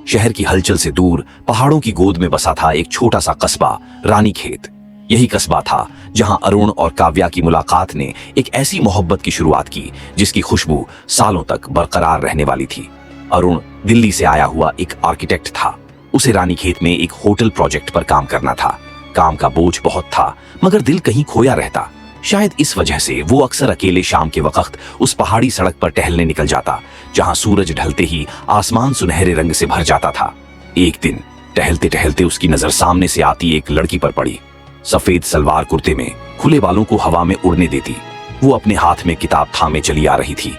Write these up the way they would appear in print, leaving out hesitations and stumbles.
शहर की हलचल से दूर पहाड़ों की गोद में बसा था एक छोटा सा कस्बा, रानीखेत। यही कस्बा था जहां अरुण और काव्या की मुलाकात ने एक ऐसी मोहब्बत की शुरुआत की जिसकी खुशबू सालों तक बरकरार रहने वाली थी। अरुण दिल्ली से आया हुआ एक आर्किटेक्ट था। उसे रानीखेत में एक होटल प्रोजेक्ट पर काम करना था। काम का बोझ बहुत था, मगर दिल कहीं खोया रहता। शायद इस वजह से वो अक्सर अकेले शाम के वक्त उस पहाड़ी सड़क पर टहलने निकल जाता, जहां सूरज ढलते ही आसमान सुनहरे रंग से भर जाता था। एक दिन टहलते टहलते उसकी नजर सामने से आती एक लड़की पर पड़ी। सफेद सलवार कुर्ते में, खुले बालों को हवा में उड़ने देती, वो अपने हाथ में किताब थामे चली आ रही थी।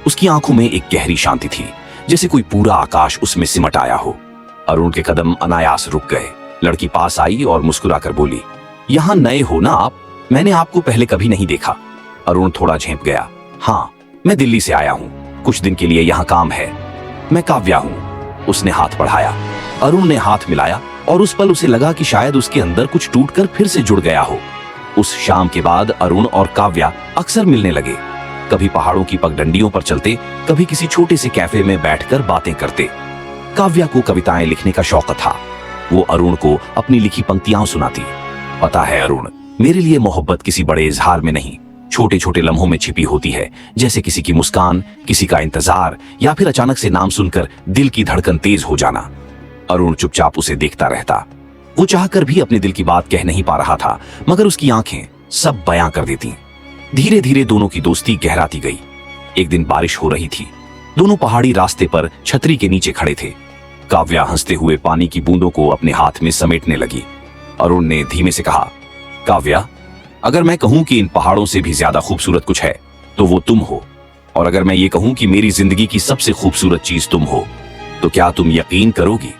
उसकी आंखों में एक गहरी शांति थी, जैसे कोई पूरा आकाश उसमें सिमट आया हो। अरुण के कदम अनायास रुक गए। लड़की पास आई और मुस्कुराकर बोली, यहाँ नए हो ना आप? मैंने आपको पहले कभी नहीं देखा। अरुण थोड़ा झेंप गया। हाँ, मैं दिल्ली से आया हूँ, कुछ दिन के लिए यहाँ काम है। मैं काव्या हूँ। उसने हाथ बढ़ाया। अरुण ने हाथ मिलाया और उस पल उसे लगा कि शायद उसके अंदर कुछ टूटकर फिर से जुड़ गया हो। उस शाम के बाद अरुण और काव्या अक्सर मिलने लगे। कभी पहाड़ों की पगडंडियों पर चलते, कभी किसी छोटे से कैफे में बैठकर बातें करते। काव्या को कविताएं लिखने का शौक था। वो अरुण को अपनी लिखी पंक्तियां सुनाती। पता है अरुण, मेरे लिए मोहब्बत किसी बड़े इजहार में नहीं, छोटे छोटे लम्हों में छिपी होती है, जैसे किसी की मुस्कान, किसी का इंतजार, या फिर अचानक से नाम सुनकर दिल की धड़कन तेज हो जाना। अरुण चुपचाप उसे देखता रहता। वो चाहकर भी अपने दिल की बात कह नहीं पा रहा था, मगर उसकी आंखें सब बयां कर देती। धीरे धीरे दोनों की दोस्ती गहराती गई। एक दिन बारिश हो रही थी। दोनों पहाड़ी रास्ते पर छतरी के नीचे खड़े थे। काव्या हंसते हुए पानी की बूंदों को अपने हाथ में समेटने लगी। अरुण ने धीमे से कहा, काव्या, अगर मैं कहूं कि इन पहाड़ों से भी ज्यादा खूबसूरत कुछ है तो वो तुम हो, और अगर मैं ये कहूं कि मेरी जिंदगी की सबसे खूबसूरत चीज तुम हो, तो क्या तुम यकीन करोगी?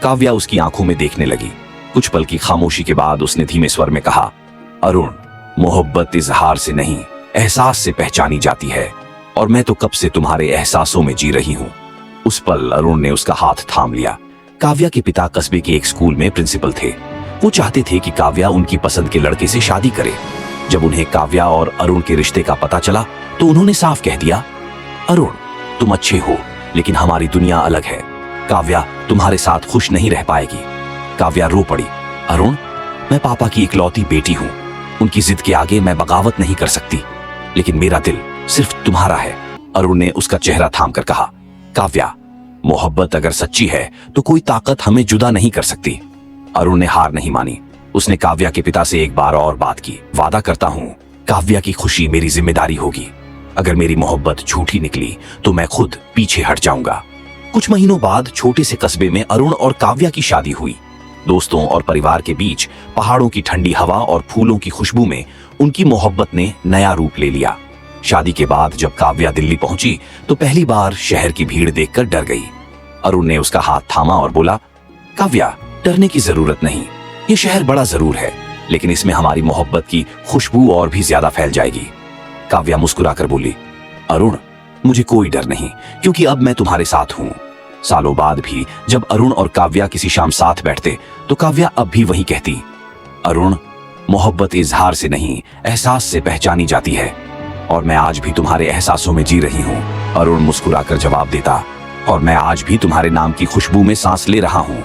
काव्या उसकी आंखों में देखने लगी। कुछ पल की खामोशी के बाद उसने धीमे स्वर में कहा, अरुण, मोहब्बत इजहार से नहीं, एहसास से पहचानी जाती है, और मैं तो कब से तुम्हारे एहसासों में जी रही हूं। उस पल अरुण ने उसका हाथ थाम लिया। काव्या के पिता कस्बे के एक स्कूल में प्रिंसिपल थे। वो चाहते थे कि काव्या उनकी पसंद के लड़के से शादी करे। जब उन्हें काव्या और अरुण के रिश्ते का पता चला तो उन्होंने साफ कह दिया, अरुण, तुम अच्छे हो, लेकिन हमारी दुनिया अलग है। काव्या तुम्हारे साथ खुश नहीं रह पाएगी। काव्या रो पड़ी। अरुण, मैं पापा की इकलौती बेटी हूँ, उनकी जिद के आगे मैं बगावत नहीं कर सकती, लेकिन मेरा दिल सिर्फ तुम्हारा है। अरुण ने उसका चेहरा थाम कर कहा, काव्या, मोहब्बत अगर सच्ची है तो कोई ताकत हमें जुदा नहीं कर सकती। अरुण ने हार नहीं मानी। उसने काव्या के पिता से एक बार और बात की। वादा करता हूं, काव्या की खुशी मेरी जिम्मेदारी होगी। अगर मेरी मोहब्बत झूठी निकली तो मैं खुद पीछे हट जाऊंगा। कुछ महीनों बाद छोटे से कस्बे में अरुण और काव्या की शादी हुई। दोस्तों और परिवार के बीच पहाड़ों की ठंडी हवा और फूलों की खुशबू में उनकी मोहब्बत ने नया रूप ले लिया। शादी के बाद जब काव्या दिल्ली पहुंची तो पहली बार शहर की भीड़ देखकर डर गई। अरुण ने उसका हाथ थामा और बोला, काव्या, डरने की जरूरत नहीं। ये शहर बड़ा जरूर है, लेकिन इसमें हमारी मोहब्बत की खुशबू और भी ज्यादा फैल जाएगी। काव्या मुस्कुराकर बोली, अरुण, मुझे कोई डर नहीं, क्योंकि अब मैं तुम्हारे साथ हूं। सालों बाद भी जब अरुण और काव्या किसी शाम साथ बैठते तो काव्या अब भी वही कहती, अरुण, मोहब्बत इजहार से नहीं, एहसास से पहचानी जाती है, और मैं आज भी तुम्हारे एहसासों में जी रही हूँ। अरुण मुस्कुराकर जवाब देता, और मैं आज भी तुम्हारे नाम की खुशबू में सांस ले रहा हूँ।